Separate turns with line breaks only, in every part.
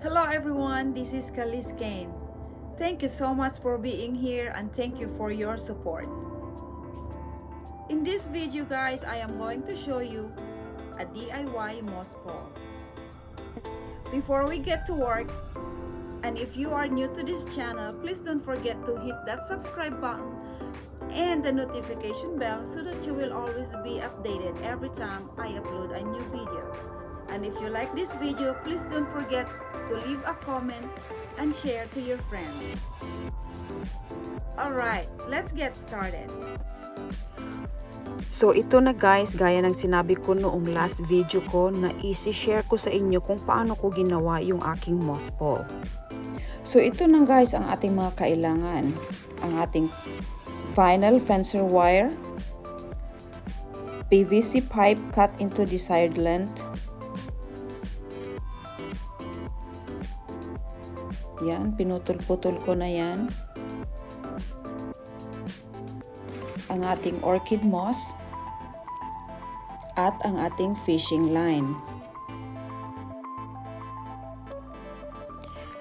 Hello everyone, this is Kalis Kane. Thank you so much for being here and thank you for your support. In this video guys, I am going to show you a DIY moss pole. Before we get to work, and if you are new to this channel, please don't forget to hit that subscribe button and the notification bell so that you will always be updated every time I upload a new video. And if you like this video, please don't forget to leave a comment and share to your friends. Alright, let's get started.
So ito na guys, gaya ng sinabi ko noong last video ko na isi-share ko sa inyo kung paano ko ginawa yung aking moss pole. So ito na guys ang ating mga kailangan. Ang ating vinyl fencer wire, PVC pipe cut into desired length, yan, pinutol-putol ko na yan. Ang ating orchid moss at ang ating fishing line.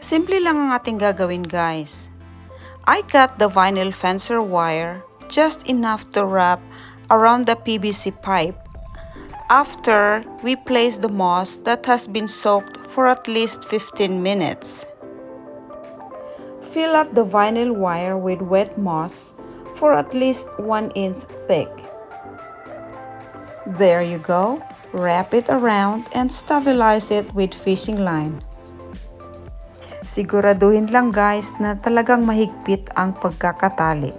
Simple lang ang ating gagawin guys. I cut the vinyl fencer wire just enough to wrap around the PVC pipe after we place the moss that has been soaked for at least 15 minutes. Fill up the vinyl wire with wet moss for at least 1 inch thick. There you go. Wrap it around and stabilize it with fishing line. Siguraduhin lang guys na talagang mahigpit ang pagkakatali.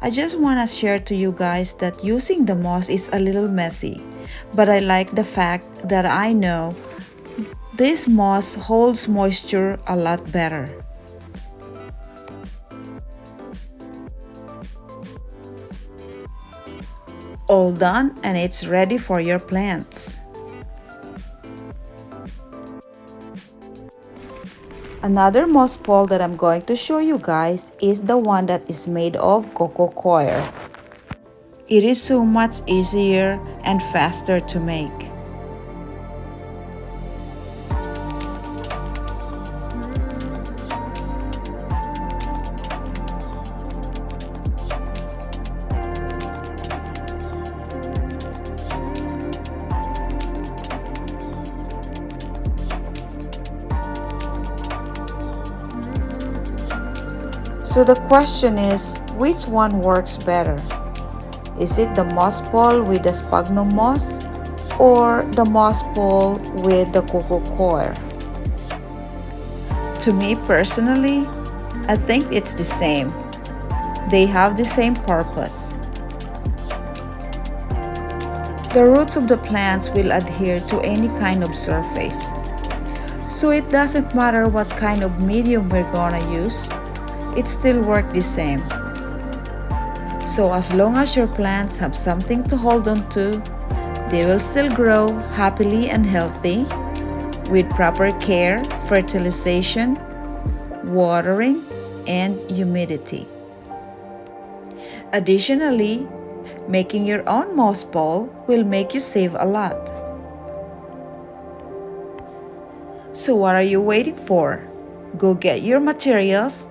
I just wanna share to you guys that using the moss is a little messy, but I like the fact that I know this moss holds moisture a lot better. All done and it's ready for your plants. Another moss pole that I'm going to show you guys is the one that is made of Coco Coir. It is so much easier and faster to make. So the question is, which one works better? Is it the moss pole with the sphagnum moss or the moss pole with the Coco Coir? To me personally, I think it's the same. They have the same purpose. The roots of the plants will adhere to any kind of surface. So it doesn't matter what kind of medium we're gonna use, it still works the same. So as long as your plants have something to hold on to, they will still grow happily and healthy with proper care, fertilization, watering, and humidity. Additionally, making your own moss pole will make you save a lot. So what are you waiting for? Go get your materials,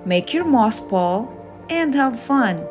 make your moss pole, and have fun!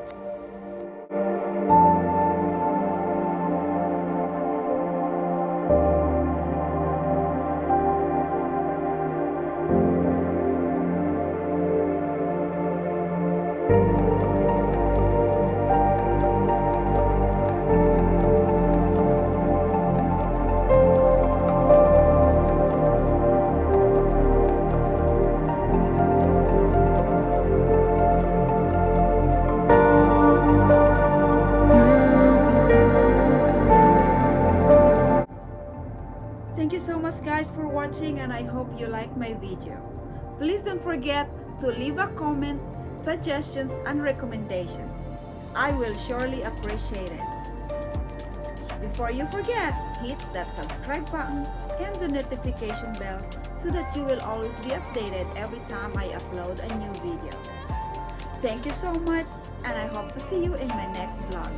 watching and I hope you like my video. Please don't forget to leave a comment, suggestions, and recommendations. I will surely appreciate it. Before you forget, hit that subscribe button and the notification bell so that you will always be updated every time I upload a new video. Thank you so much and I hope to see you in my next vlog.